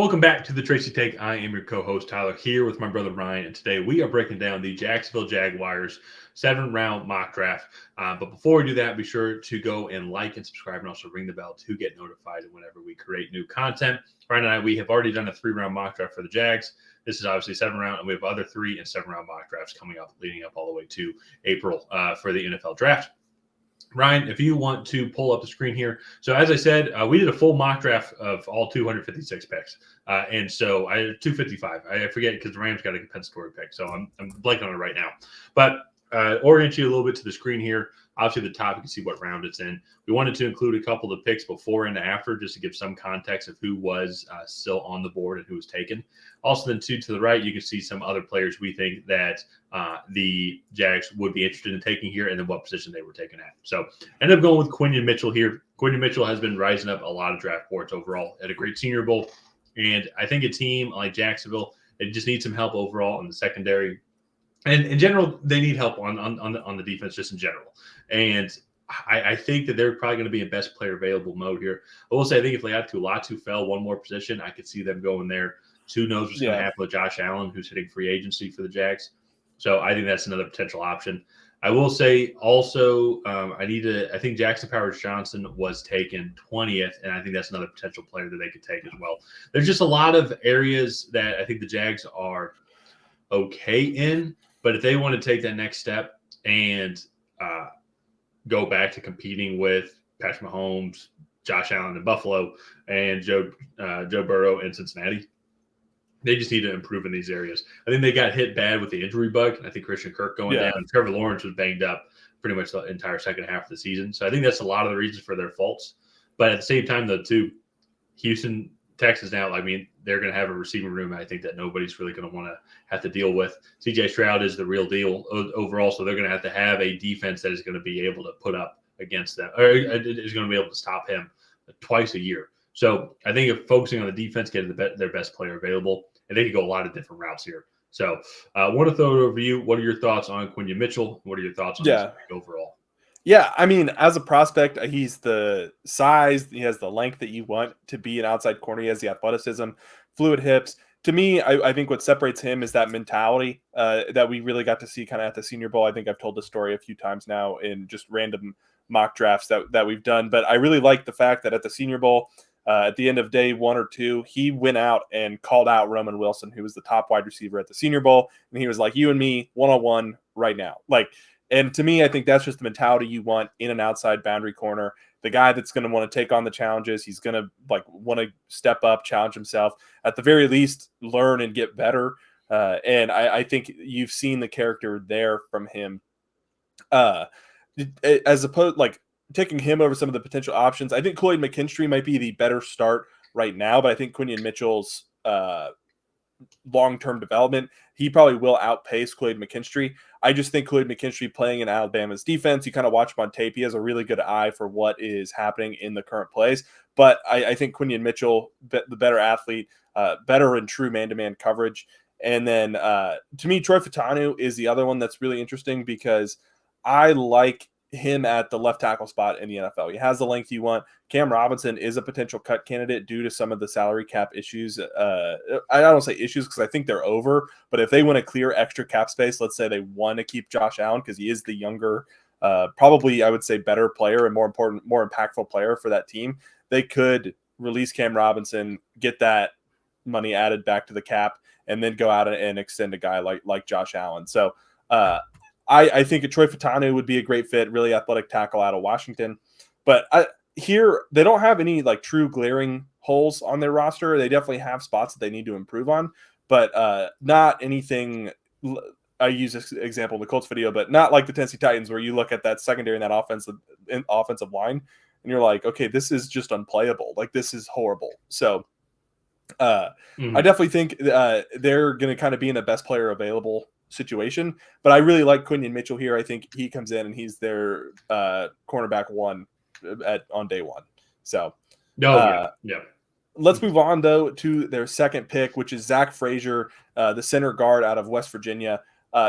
Welcome back to the Tracy Take. I am your co-host Tyler here with my brother Ryan, and today we are breaking down the Jacksonville Jaguars 7th-round mock draft. But before we do that, be sure to go and like and subscribe, and also ring the bell to get notified whenever we create new content. Ryan and I, we have already done a 3-round mock draft for the Jags. This is obviously 7th-round, and we have other 3 and 7-round mock drafts coming up, leading up all the way to April for the NFL draft. Ryan, if you want to pull up the screen here. So as I said, we did a full mock draft of all 256 picks. And so I had 255. I forget because the Rams got a compensatory pick. So I'm blanking on it right now. But orient you a little bit to the screen here. Obviously, the top, you can see what round it's in. We wanted to include a couple of the picks before and after just to give some context of who was still on the board and who was taken. Also, then, to the right, you can see some other players we think that the Jags would be interested in taking here and then what position they were taken at. So, ended up going with Quinyon Mitchell here. Quinyon Mitchell has been rising up a lot of draft boards overall. Had a great Senior Bowl. And I think a team like Jacksonville, they just need some help overall in the secondary. And in general, they need help on the defense just in general. And I think that they're probably going to be in best player available mode here. I will say, I think if Latu fell one more position, I could see them going there. Who knows what's going to happen with Josh Allen, who's hitting free agency for the Jags. So I think that's another potential option. I will say also, I think Jackson Powers Johnson was taken 20th, and I think that's another potential player that they could take as well. There's just a lot of areas that I think the Jags are okay in, but if they want to take that next step and go back to competing with Patrick Mahomes, Josh Allen in Buffalo, and Joe Burrow in Cincinnati, they just need to improve in these areas. I think they got hit bad with the injury bug. I think Christian Kirk going down. Trevor Lawrence was banged up pretty much the entire second half of the season. So I think that's a lot of the reasons for their faults. But at the same time, though, too, Houston, Texas now, they're going to have a receiving room I think that nobody's really going to want to have to deal with. C.J. Stroud is the real deal overall, so they're going to have a defense that is going to be able to put up against them, or is going to be able to stop him twice a year. So I think if focusing on the defense, getting their best player available, and they could go a lot of different routes here. So I want to throw it over to you. What are your thoughts on Quinyon Mitchell? What are your thoughts on this pick overall? Yeah, as a prospect, he's the size, he has the length that you want to be an outside corner. He has the athleticism, fluid hips. To me, I think what separates him is that mentality that we really got to see kind of at the Senior Bowl. I think I've told the story a few times now in just random mock drafts that we've done. But I really like the fact that at the Senior Bowl, at the end of day 1 or 2, he went out and called out Roman Wilson, who was the top wide receiver at the Senior Bowl. And he was like, you and me, one-on-one right now. And to me, I think that's just the mentality you want in an outside boundary corner. The guy that's going to want to take on the challenges. He's going to want to step up, challenge himself. At the very least, learn and get better. And I think you've seen the character there from him. As opposed, taking him over some of the potential options, I think Quinyon Mitchell might be the better start right now, but I think Quinyon Mitchell's long-term development, he probably will outpace Quinyon Mitchell. I just think Quinyon Mitchell playing in Alabama's defense, you kind of watch him on tape, he has a really good eye for what is happening in the current plays. But I think Quinyon Mitchell, the better athlete, better in true man-to-man coverage. And then to me, Troy Fautanu is the other one that's really interesting because I like him at the left tackle spot in the NFL. He has the length you want. Cam Robinson is a potential cut candidate due to some of the salary cap issues. I don't say issues because I think they're over, but if they want to clear extra cap space, let's say they want to keep Josh Allen because he is the younger, probably I would say better player and more important, more impactful player for that team, they could release Cam Robinson, get that money added back to the cap, and then go out and extend a guy like Josh Allen. So I think Troy Fautanu would be a great fit, really athletic tackle out of Washington. But here, they don't have any true glaring holes on their roster. They definitely have spots that they need to improve on, but not anything. I use this example in the Colts video, but not like the Tennessee Titans where you look at that secondary and that offensive line, and you're like, okay, this is just unplayable. This is horrible. So I definitely think they're going to kind of be in the best player available situation, but I really like Quinyon Mitchell here. I think he comes in and he's their cornerback 1 on day 1. So let's move on though to their second pick, which is Zach Frazier, the center guard out of West Virginia.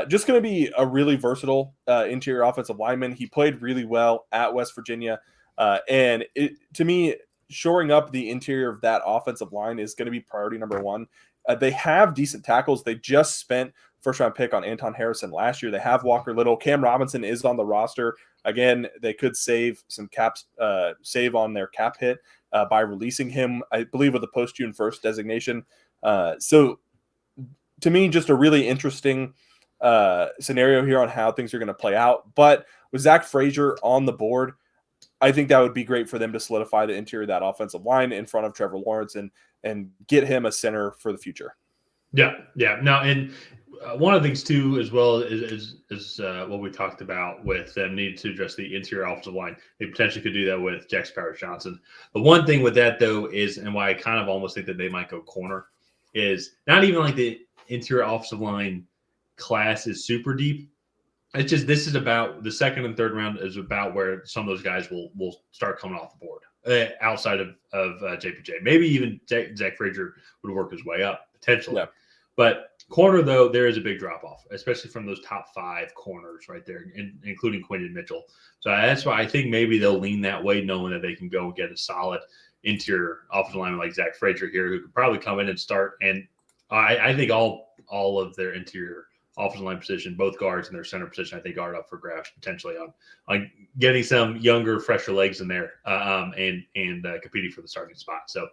Just going to be a really versatile interior offensive lineman. He played really well at West Virginia, and to me shoring up the interior of that offensive line is going to be priority number one. They have decent tackles. They just spent first-round pick on Anton Harrison last year. They have Walker Little. Cam Robinson is on the roster. Again, they could save some save on their cap hit by releasing him, I believe, with a post-June 1st designation. So to me, just a really interesting scenario here on how things are going to play out. But with Zach Frazier on the board, I think that would be great for them to solidify the interior of that offensive line in front of Trevor Lawrence and get him a center for the future. Yeah. Now, and one of the things too, as well, is what we talked about with them needing to address the interior offensive line. They potentially could do that with Jackson Powers-Johnson. The one thing with that though is, and why I kind of almost think that they might go corner, is not even like the interior offensive line class is super deep. It's just this is about the second and third round is about where some of those guys will start coming off the board outside of JPJ. Maybe even Zach Frazier would work his way up potentially. Yeah. But corner, though, there is a big drop-off, especially from those top 5 corners right there, including Quinyon Mitchell. So that's why I think maybe they'll lean that way, knowing that they can go and get a solid interior offensive lineman like Zach Frazier here, who could probably come in and start. And I think all of their interior offensive line position, both guards and their center position, I think are up for grabs potentially on getting some younger, fresher legs in there and competing for the starting spot. So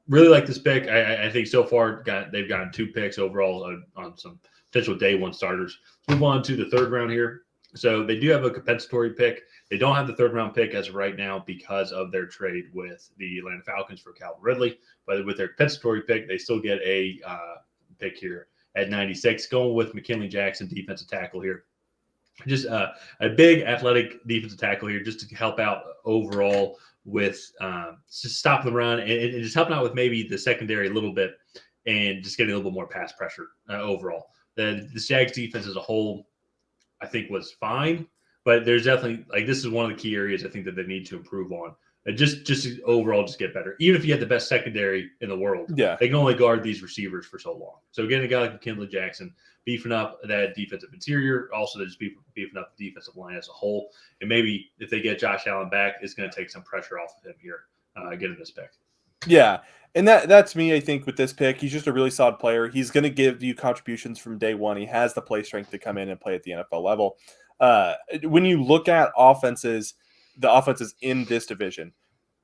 really like this pick. I think so far they've gotten 2 picks overall on some potential day one starters. Let's move on to the third round here. So they do have a compensatory pick. They don't have the third round pick as of right now because of their trade with the Atlanta Falcons for Calvin Ridley. But with their compensatory pick, they still get a pick here at 96, going with McKinley Jackson, defensive tackle here. Just a big athletic defensive tackle here just to help out overall with just stopping the run and just helping out with maybe the secondary a little bit and just getting a little bit more pass pressure overall. The Jags defense as a whole, I think, was fine, but there's definitely this is one of the key areas I think that they need to improve on. Just overall just get better. Even if you have the best secondary in the world, Yeah, they can only guard these receivers for so long. So getting a guy like McKinley Jackson, beefing up that defensive interior, also just beefing up the defensive line as a whole. And maybe if they get Josh Allen back, it's going to take some pressure off of him here getting this pick. Yeah. And that's me, I think, with this pick. He's just a really solid player. He's going to give you contributions from day one. He has the play strength to come in and play at the NFL level. When you look at offenses, the offenses in this division,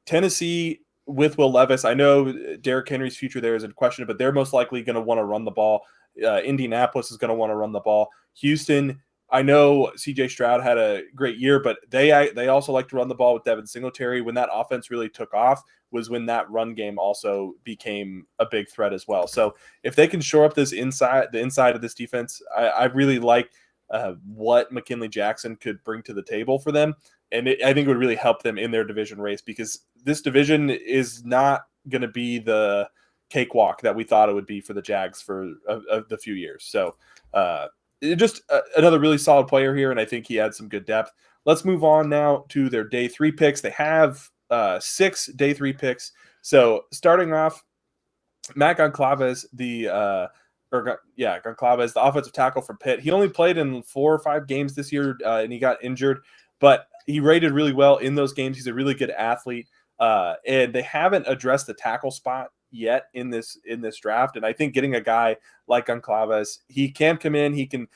Tennessee with Will Levis, I know Derrick Henry's future there is in question, but they're most likely going to want to run the ball. Indianapolis is going to want to run the ball. Houston, I know CJ Stroud had a great year, but they also like to run the ball with Devin Singletary. When that offense really took off was when that run game also became a big threat as well. So if they can shore up the inside of this defense, I really like what McKinley Jackson could bring to the table for them. And I think it would really help them in their division race because this division is not going to be the cakewalk that we thought it would be for the Jags for the few years. So just another really solid player here, and I think he adds some good depth. Let's move on now to their day 3 picks. They have 6 day 3 picks. So starting off, Matt Goncalves, Goncalves, the offensive tackle from Pitt. He only played in 4 or 5 games this year, and he got injured, but he rated really well in those games. He's a really good athlete, and they haven't addressed the tackle spot yet in this draft. And I think getting a guy like Goncalves, he can come in, he can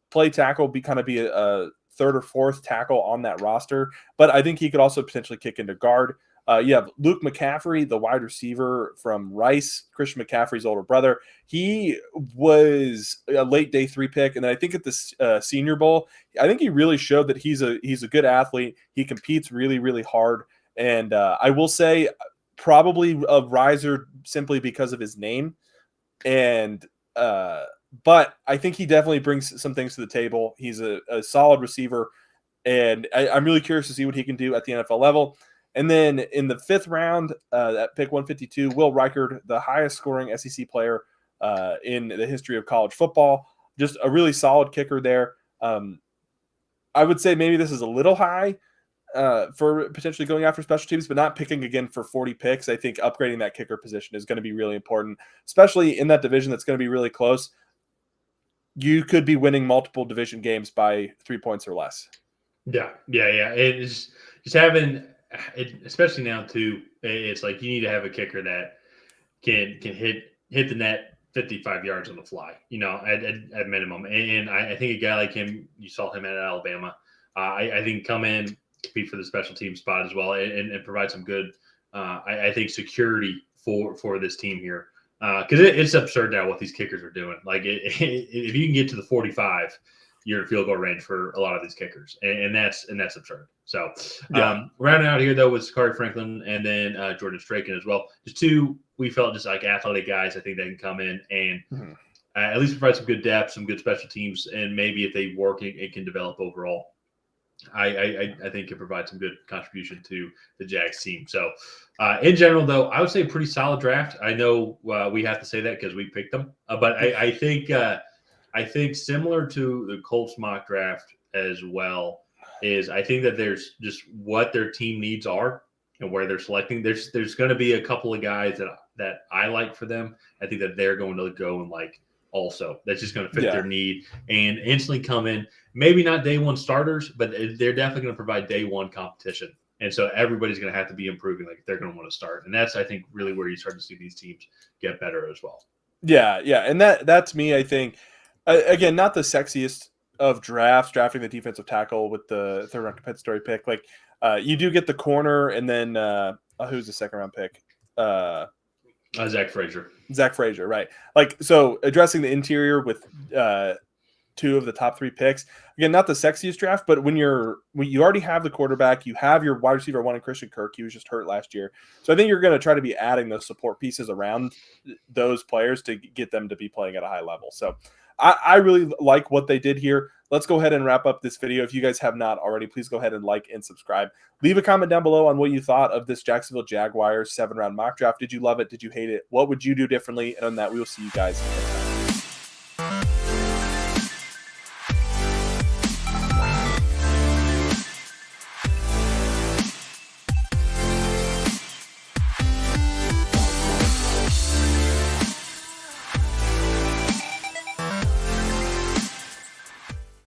play tackle, be a third or fourth tackle on that roster. But I think he could also potentially kick into guard. You have Luke McCaffrey, the wide receiver from Rice, Christian McCaffrey's older brother. He was a late day 3 pick. And then I think at the Senior Bowl, I think he really showed that he's a good athlete. He competes really, really hard. And I will say probably a riser simply because of his name. And but I think he definitely brings some things to the table. He's a solid receiver. And I'm really curious to see what he can do at the NFL level. And then in the 5th round, at pick 152, Will Reichard, the highest scoring SEC player in the history of college football. Just a really solid kicker there. I would say maybe this is a little high for potentially going after special teams, but not picking again for 40 picks. I think upgrading that kicker position is going to be really important, especially in that division that's going to be really close. You could be winning multiple division games by 3 points or less. Yeah. It's just having especially now too, it's like you need to have a kicker that can hit the net 55 yards on the fly, at minimum. And I think a guy like him, you saw him at Alabama. I think come in, compete for the special team spot as well, and provide some good, I think, security for this team here. Because it's absurd now what these kickers are doing. Like, if you can get to the 45, you're in field goal range for a lot of these kickers, and that's absurd. So, rounding out here though with Sakari Franklin and then Jordan Straken as well. Just two, we felt just like athletic guys. I think they can come in and at least provide some good depth, some good special teams, and maybe if they work, it can develop overall. I think can provide some good contribution to the Jags team. So, in general, though, I would say a pretty solid draft. I know we have to say that because we picked them, but I think similar to the Colts mock draft as well is I think that there's just what their team needs are and where they're selecting. There's going to be a couple of guys that I like for them. I think that they're going to go and like also. That's just going to fit their need and instantly come in. Maybe not day one starters, but they're definitely going to provide day one competition. And so everybody's going to have to be improving. Like they're going to want to start. And that's, I think, really where you start to see these teams get better as well. Yeah. And that to me, I think, again, not the sexiest of drafts, drafting the defensive tackle with the third round compensatory pick. Like you do get the corner and then who's the second round pick? Zach Frazier, right? Like, so addressing the interior with two of the top three picks. Again, not the sexiest draft, but when you already have the quarterback, you have your wide receiver one in Christian Kirk. He was just hurt last year, so I think you're going to try to be adding those support pieces around those players to get them to be playing at a high level. So I really like what they did here. Let's go ahead and wrap up this video. If you guys have not already, please go ahead and like and subscribe. Leave a comment down below on what you thought of this Jacksonville Jaguars 7-round mock draft. Did you love it? Did you hate it? What would you do differently? And on that, we will see you guys next time.